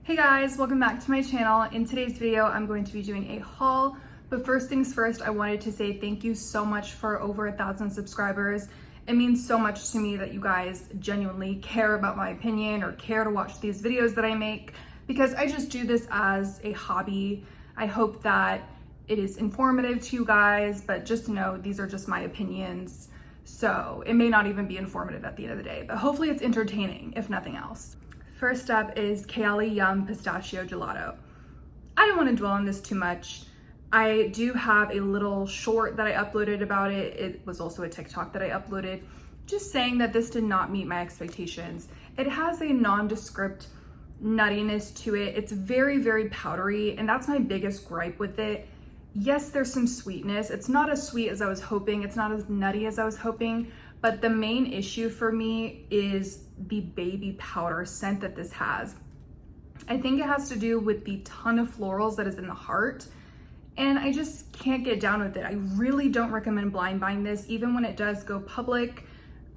Hey guys, welcome back to my channel. In today's video, I'm going to be doing a haul, but first things first, I wanted to say thank you so much for over 1,000 subscribers. It means so much to me that you guys genuinely care about my opinion or care to watch these videos that I make, because I just do this as a hobby. I hope that it is informative to you guys, but just know these are just my opinions. So it may not even be informative at the end of the day, but hopefully it's entertaining, if nothing else. First up is Kayali Yum Pistachio Gelato. I don't want to dwell on this too much. I do have a little short that I uploaded about it. It was also a TikTok that I uploaded, just saying that this did not meet my expectations. It has a nondescript nuttiness to it. It's very, very powdery, and that's my biggest gripe with it. Yes, there's some sweetness. It's not as sweet as I was hoping. It's not as nutty as I was hoping. But the main issue for me is the baby powder scent that this has. I think it has to do with the ton of florals that is in the heart, and I just can't get down with it. I really don't recommend blind buying this, even when it does go public.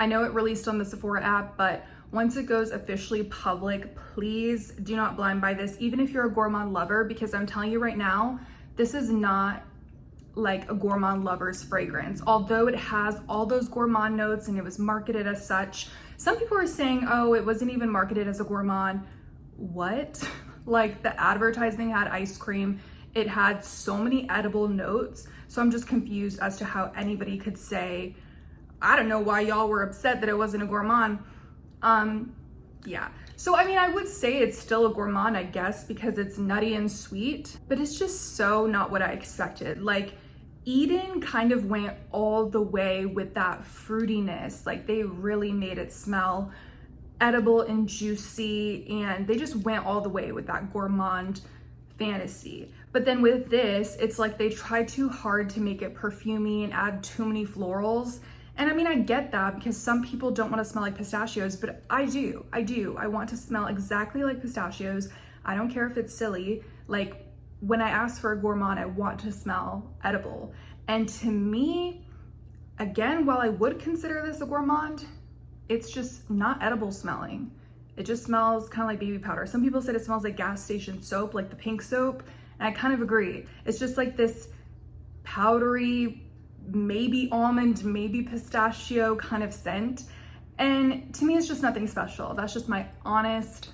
I know it released on the Sephora app, but once it goes officially public, please do not blind buy this, even if you're a gourmand lover, because I'm telling you right now, this is not like a gourmand lover's fragrance. Although it has all those gourmand notes and it was marketed as such, some people are saying, oh, it wasn't even marketed as a gourmand. What? Like, the advertising had ice cream. It had so many edible notes. So I'm just confused as to how anybody could say, I don't know why y'all were upset that it wasn't a gourmand. Yeah. So, I mean, I would say it's still a gourmand, I guess, because it's nutty and sweet, but it's just so not what I expected. Like, Eden kind of went all the way with that fruitiness. Like, they really made it smell edible and juicy, and they just went all the way with that gourmand fantasy. But then with this, it's like they tried too hard to make it perfumey and add too many florals. And I mean, I get that because some people don't want to smell like pistachios, but I do. I want to smell exactly like pistachios. I don't care if it's silly. Like, when I ask for a gourmand, I want to smell edible. And to me, again, while I would consider this a gourmand, it's just not edible smelling. It just smells kind of like baby powder. Some people said it smells like gas station soap, like the pink soap, and I kind of agree. It's just like this powdery, maybe almond, maybe pistachio kind of scent. And to me, it's just nothing special. That's just my honest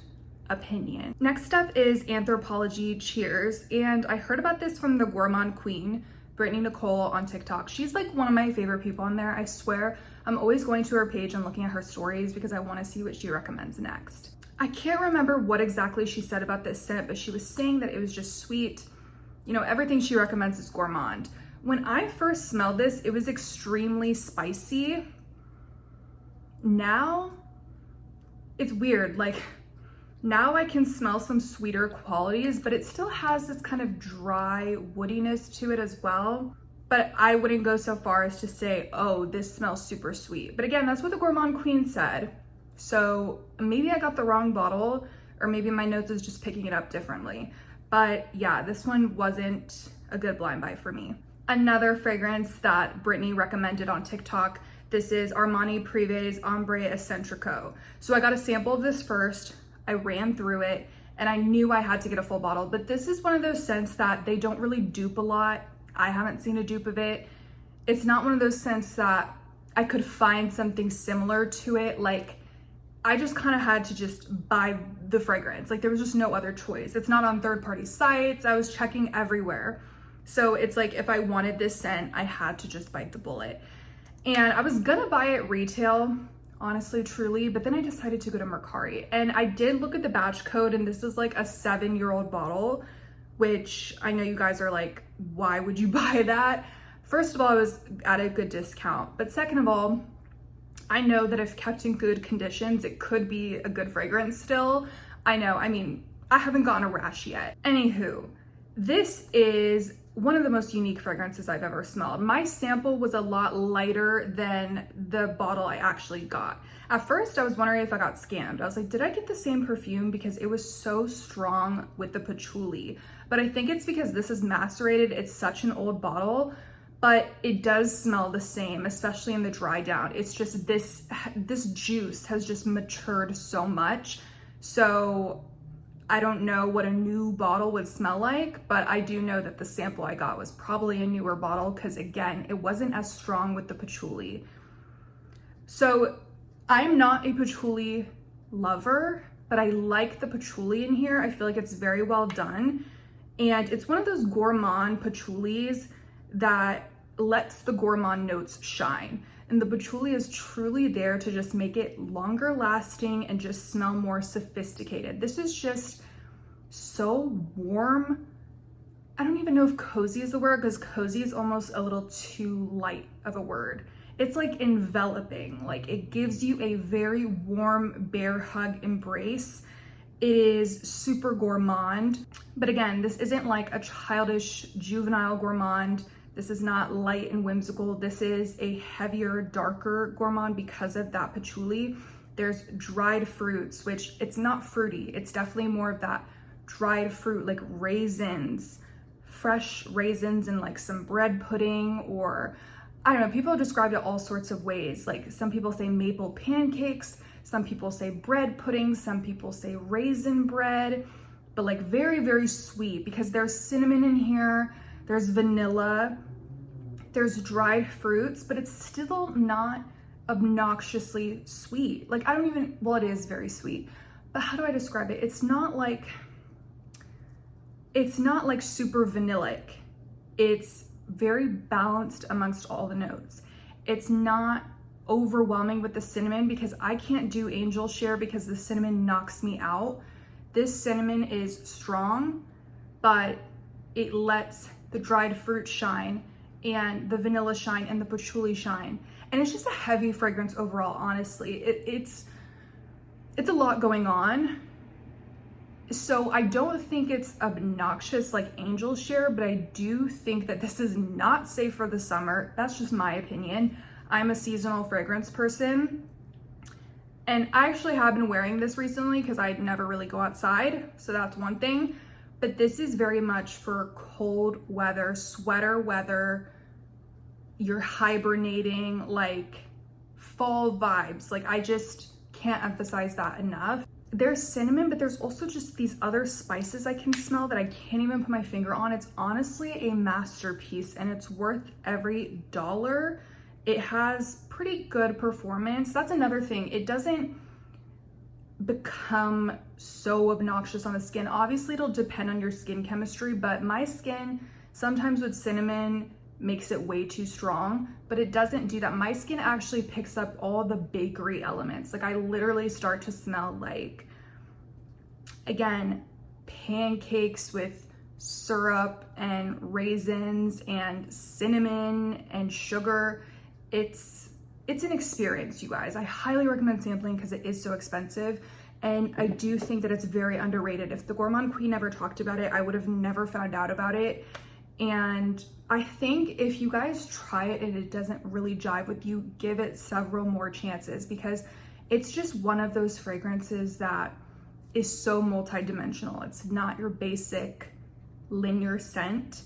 opinion. Next up is Anthropologie Cheers, and I heard about this from the gourmand queen, Brittany Nicole, on TikTok. She's like one of my favorite people on there. I swear, I'm always going to her page and looking at her stories because I want to see what she recommends next. I can't remember what exactly she said about this scent, but she was saying that it was just sweet. You know, everything she recommends is gourmand. When I first smelled this, it was extremely spicy. Now, it's weird. Like, now I can smell some sweeter qualities, but it still has this kind of dry woodiness to it as well. But I wouldn't go so far as to say, oh, this smells super sweet. But again, that's what the gourmand queen said. So maybe I got the wrong bottle, or maybe my nose is just picking it up differently. But yeah, this one wasn't a good blind buy for me. Another fragrance that Brittany recommended on TikTok, this is Armani Privé's Ambre Eccentrico. So I got a sample of this first. I ran through it and I knew I had to get a full bottle, but this is one of those scents that they don't really dupe a lot. I haven't seen a dupe of it. It's not one of those scents that I could find something similar to it. Like, I just kind of had to just buy the fragrance. Like, there was just no other choice. It's not on third-party sites. I was checking everywhere. So it's like, if I wanted this scent, I had to just bite the bullet. And I was gonna buy it retail, honestly, truly, but then I decided to go to Mercari. And I did look at the batch code, and this is like a 7-year-old bottle, which I know you guys are like, why would you buy that? First of all, I was at a good discount. But second of all, I know that if kept in good conditions, it could be a good fragrance still. I know, I mean, I haven't gotten a rash yet. Anywho, this is one of the most unique fragrances I've ever smelled. My sample was a lot lighter than the bottle I actually got. At first, I was wondering if I got scammed. I was like, did I get the same perfume? Because it was so strong with the patchouli. But I think it's because this is macerated. It's such an old bottle, but it does smell the same, especially in the dry down. It's just this juice has just matured so much. So I don't know what a new bottle would smell like, but I do know that the sample I got was probably a newer bottle because again, it wasn't as strong with the patchouli. So I'm not a patchouli lover, but I like the patchouli in here. I feel like it's very well done. And it's one of those gourmand patchoulis that lets the gourmand notes shine. And the patchouli is truly there to just make it longer lasting and just smell more sophisticated. This is just so warm. I don't even know if cozy is the word because cozy is almost a little too light of a word. It's like enveloping, like it gives you a very warm bear hug embrace. It is super gourmand, but again, this isn't like a childish juvenile gourmand. This is not light and whimsical. This is a heavier, darker gourmand because of that patchouli. There's dried fruits, which it's not fruity. It's definitely more of that dried fruit, like raisins, fresh raisins and like some bread pudding, or I don't know, people describe it all sorts of ways. Like some people say maple pancakes, some people say bread pudding, some people say raisin bread, but like very, very sweet because there's cinnamon in here, there's vanilla, there's dried fruits, but it's still not obnoxiously sweet. Like I don't even, well, it is very sweet, but how do I describe it? It's not like super vanillic. It's very balanced amongst all the notes. It's not overwhelming with the cinnamon because I can't do angel share because the cinnamon knocks me out. This cinnamon is strong, but it lets the dried fruit shine and the vanilla shine and the patchouli shine. And it's just a heavy fragrance overall, honestly. It's a lot going on. So I don't think it's obnoxious like angel share, but I do think that this is not safe for the summer. That's just my opinion. I'm a seasonal fragrance person. And I actually have been wearing this recently because I never really go outside. So that's one thing. But this is very much for cold weather, sweater weather. You're hibernating, like fall vibes. Like I just can't emphasize that enough. There's cinnamon, but there's also just these other spices I can smell that I can't even put my finger on. It's honestly a masterpiece and it's worth every dollar. It has pretty good performance. That's another thing. It doesn't become so obnoxious on the skin. Obviously, it'll depend on your skin chemistry, but my skin sometimes with cinnamon makes it way too strong, but it doesn't do that. My skin actually picks up all the bakery elements. Like I literally start to smell like, again, pancakes with syrup and raisins and cinnamon and sugar. It's an experience, you guys. I highly recommend sampling because it is so expensive. And I do think that it's very underrated. If the Gourmand Queen never talked about it, I would have never found out about it. And I think if you guys try it and it doesn't really jive with you, give it several more chances because it's just one of those fragrances that is so multi-dimensional. It's not your basic linear scent.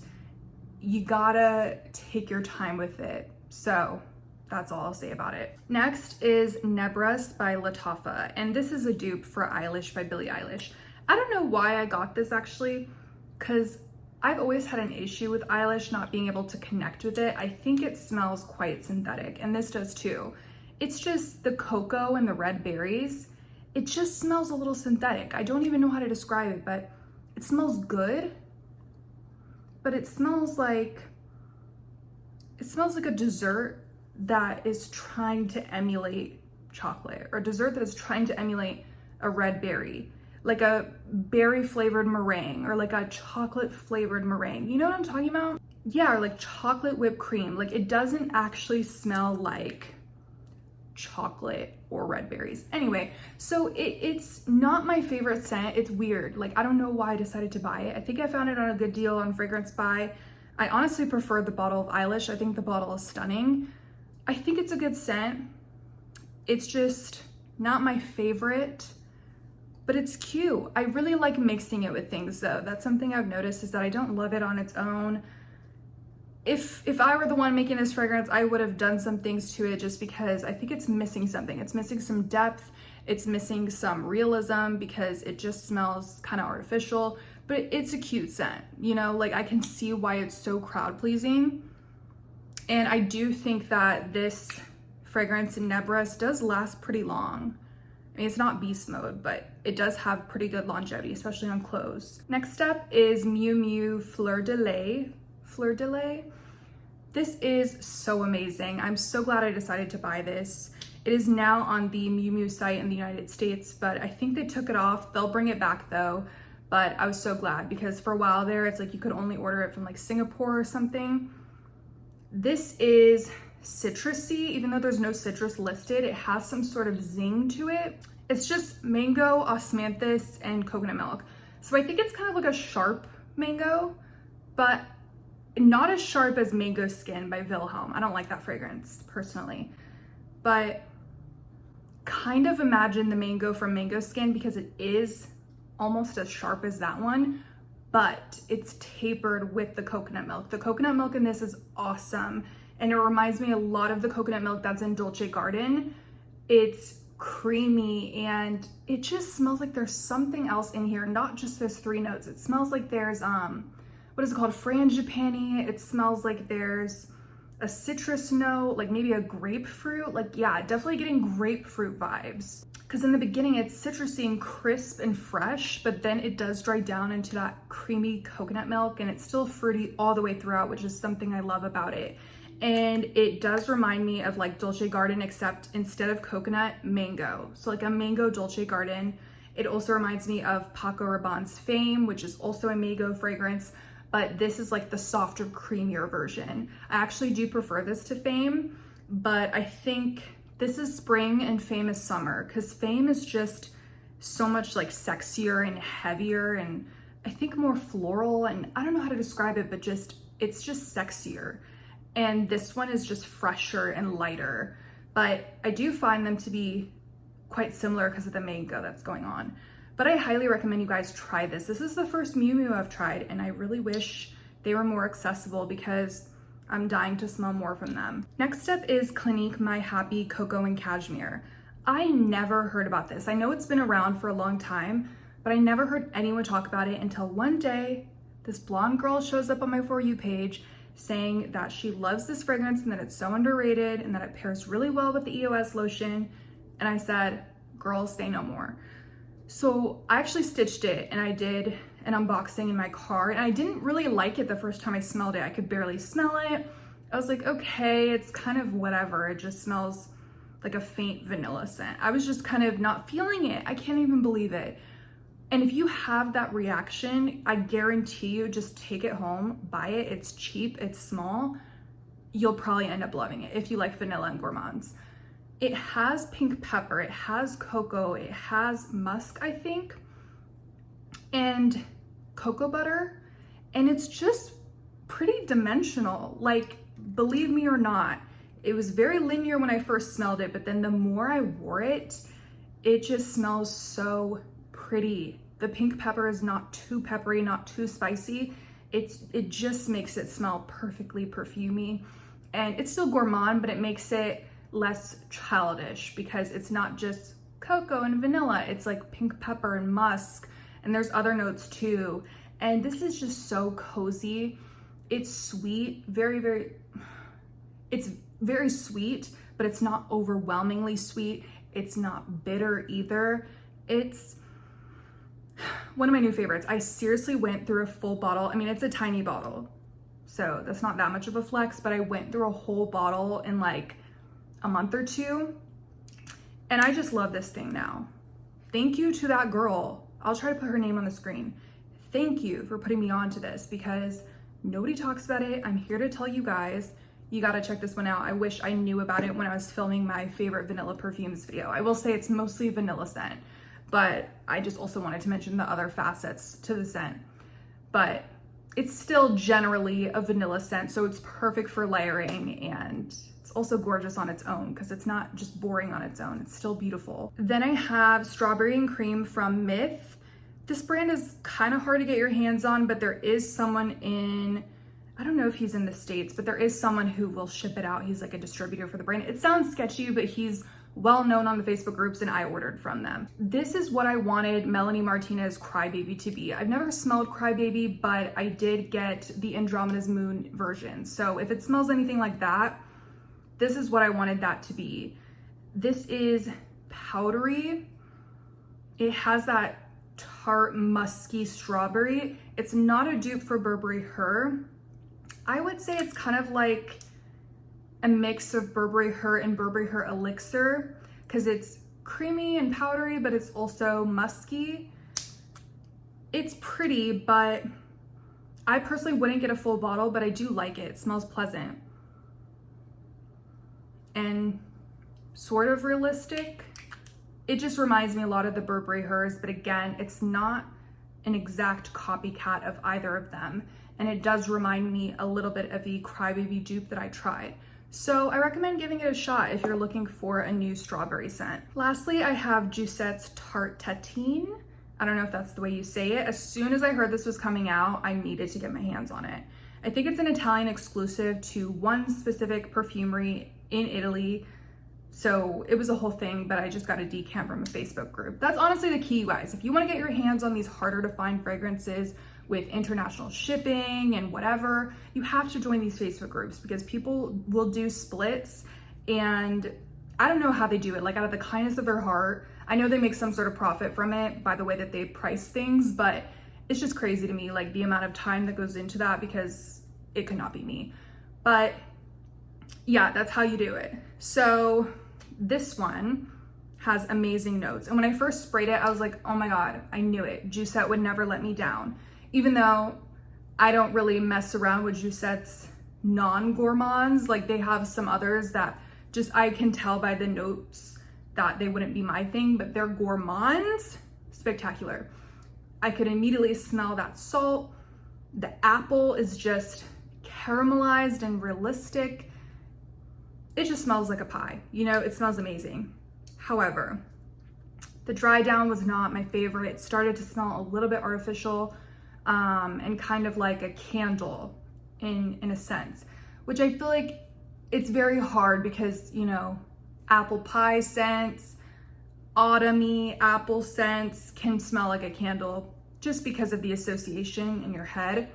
You gotta take your time with it. So that's all I'll say about it. Next is Nebras by Lataffa. And this is a dupe for Eilish by Billie Eilish. I don't know why I got this actually, because I've always had an issue with Eilish not being able to connect with it. I think it smells quite synthetic, and this does too. It's just the cocoa and the red berries. It just smells a little synthetic. I don't even know how to describe it, but it smells good, but it smells like a dessert that is trying to emulate chocolate, or a dessert that is trying to emulate a red berry. Like a berry flavored meringue or like a chocolate flavored meringue. You know what I'm talking about? Yeah, or like chocolate whipped cream. Like it doesn't actually smell like chocolate or red berries. Anyway, so it's not my favorite scent. It's weird. Like I don't know why I decided to buy it. I think I found it on a good deal on Fragrance Buy. I honestly prefer the bottle of Eilish. I think the bottle is stunning. I think it's a good scent. It's just not my favorite, but it's cute. I really like mixing it with things though. That's something I've noticed is that I don't love it on its own. If I were the one making this fragrance, I would have done some things to it just because I think it's missing something. It's missing some depth. It's missing some realism because it just smells kind of artificial, but it's a cute scent, you know, like I can see why it's so crowd pleasing. And I do think that this fragrance in Nebras does last pretty long. I mean, it's not beast mode, but it does have pretty good longevity, especially on clothes. Next up is Mew Mew Fleur de Lait. Fleur de Lait. This is so amazing. I'm so glad I decided to buy this. It is now on the Mew Mew site in the United States, but I think they took it off. They'll bring it back though. But I was so glad because for a while there, it's like you could only order it from like Singapore or something. This is citrusy, even though there's no citrus listed. It has some sort of zing to it. It's just mango, osmanthus, and coconut milk. So I think it's kind of like a sharp mango, but not as sharp as Mango Skin by Wilhelm. I don't like that fragrance personally, but kind of imagine the mango from Mango Skin because it is almost as sharp as that one, but it's tapered with the coconut milk. The coconut milk in this is awesome. And it reminds me a lot of the coconut milk that's in Dolce Garden. It's creamy and it just smells like there's something else in here, not just those 3 notes. It smells like there's, what is it called? Frangipani. It smells like there's a citrus note, like maybe a grapefruit. Like, yeah, definitely getting grapefruit vibes. Because in the beginning it's citrusy and crisp and fresh, but then it does dry down into that creamy coconut milk and it's still fruity all the way throughout, which is something I love about it. And it does remind me of like Dolce Garden, except instead of coconut, mango. So like a mango Dolce Garden. It also reminds me of Paco Rabanne's Fame, which is also a mango fragrance, but this is like the softer, creamier version. I actually do prefer this to Fame, but I think this is spring and Fame is summer, because Fame is just so much like sexier and heavier and I think more floral, and I don't know how to describe it, but just it's just sexier. And this one is just fresher and lighter, but I do find them to be quite similar because of the mango that's going on. But I highly recommend you guys try this. This is the first Mew Mew I've tried, and I really wish they were more accessible because I'm dying to smell more from them. Next up is Clinique My Happy Cocoa and Cashmere. I never heard about this. I know it's been around for a long time, but I never heard anyone talk about it until one day this blonde girl shows up on my For You page saying that she loves this fragrance and that it's so underrated and that it pairs really well with the EOS lotion. And I said, girl, say no more. So I actually stitched it and I did an unboxing in my car, and I didn't really like it the first time I smelled it. I could barely smell it. I was like, okay, it's kind of whatever. It just smells like a faint vanilla scent. I was just kind of not feeling it. I can't even believe it. And if you have that reaction, I guarantee you, just take it home, buy it. It's cheap, it's small. You'll probably end up loving it if you like vanilla and gourmands. It has pink pepper, it has cocoa, it has musk, I think, and cocoa butter, and it's just pretty dimensional. Like, believe me or not, it was very linear when I first smelled it, but then the more I wore it, it just smells so pretty. The pink pepper is not too peppery, not too spicy. It just makes it smell perfectly perfumey, and it's still gourmand, but it makes it less childish because it's not just cocoa and vanilla. It's like pink pepper and musk, and there's other notes too. And this is just so cozy. It's sweet, it's very sweet, but it's not overwhelmingly sweet. It's not bitter either. It's one of my new favorites. I seriously went through a full bottle. I mean, it's a tiny bottle, so that's not that much of a flex, but I went through a whole bottle in like a month or two, and I just love this thing now. Thank you to that girl. I'll try to put her name on the screen. Thank you for putting me on to this because nobody talks about it. I'm here to tell you guys, you gotta check this one out. I wish I knew about it when I was filming my favorite vanilla perfumes video. I will say it's mostly vanilla scent, but I just also wanted to mention the other facets to the scent. But it's still generally a vanilla scent, so it's perfect for layering, and it's also gorgeous on its own because it's not just boring on its own. It's still beautiful. Then I have Strawberry and Cream from Mith. This brand is kind of hard to get your hands on, but there is someone in, I don't know if he's in the States, but there is someone who will ship it out. He's like a distributor for the brand. It sounds sketchy, but he's well known on the Facebook groups, and I ordered from them. This is what I wanted Melanie Martinez Crybaby to be. I've never smelled Crybaby, but I did get the Andromeda's Moon version. So if it smells anything like that, this is what I wanted that to be. This is powdery. It has that tart, musky strawberry. It's not a dupe for Burberry Her. I would say it's kind of like a mix of Burberry Her and Burberry Her Elixir, because it's creamy and powdery, but it's also musky. It's pretty, but I personally wouldn't get a full bottle, but I do like it. It smells pleasant and sort of realistic. It just reminds me a lot of the Burberry Hers, but again, it's not an exact copycat of either of them. And it does remind me a little bit of the Crybaby dupe that I tried. So I recommend giving it a shot if you're looking for a new strawberry scent. Lastly, I have Jousset's Tarte Tatin. I don't know if that's the way you say it. As soon as I heard this was coming out, I needed to get my hands on it. I think it's an Italian exclusive to one specific perfumery in Italy. So it was a whole thing, but I just got a decant from a Facebook group. That's honestly the key, you guys. If you want to get your hands on these harder to find fragrances with international shipping and whatever, you have to join these Facebook groups, because people will do splits, and I don't know how they do it, like out of the kindness of their heart. I know they make some sort of profit from it by the way that they price things, but it's just crazy to me, like the amount of time that goes into that, because it could not be me. But yeah, that's how you do it. So this one has amazing notes. And when I first sprayed it, I was like, oh my God, I knew it. Jousset would never let me down. Even though I don't really mess around with Jousset's non-gourmands, like they have some others that just, I can tell by the notes that they wouldn't be my thing, but their gourmands, spectacular. I could immediately smell that salt. The apple is just caramelized and realistic. It just smells like a pie, you know, it smells amazing. However, the dry down was not my favorite. It started to smell a little bit artificial, and kind of like a candle in a sense, which I feel like it's very hard because, you know, apple pie scents, autumny apple scents can smell like a candle just because of the association in your head.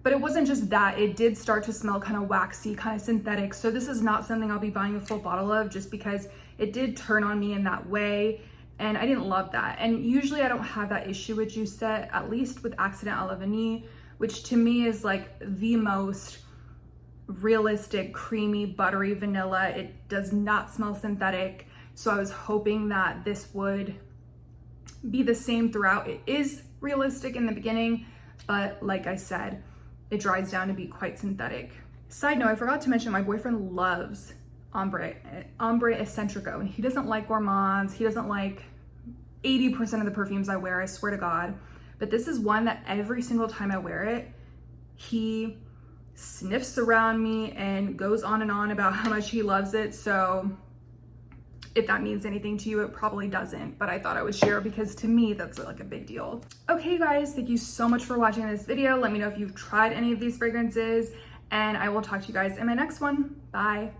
But it wasn't just that, it did start to smell kind of waxy, kind of synthetic. So this is not something I'll be buying a full bottle of, just because it did turn on me in that way. And I didn't love that. And usually I don't have that issue with Jousset, at least with Accident à la Vanille, which to me is like the most realistic, creamy, buttery vanilla. It does not smell synthetic. So I was hoping that this would be the same throughout. It is realistic in the beginning, but like I said, it dries down to be quite synthetic. Side note, I forgot to mention my boyfriend loves ambre eccentrico, and he doesn't like gourmands. He doesn't like 80% of the perfumes I wear, I swear to God. But this is one that every single time I wear it, he sniffs around me and goes on and on about how much he loves it. So if that means anything to you, it probably doesn't, but I thought I would share because to me, that's like a big deal. Okay guys, thank you so much for watching this video. Let me know if you've tried any of these fragrances, and I will talk to you guys in my next one. Bye.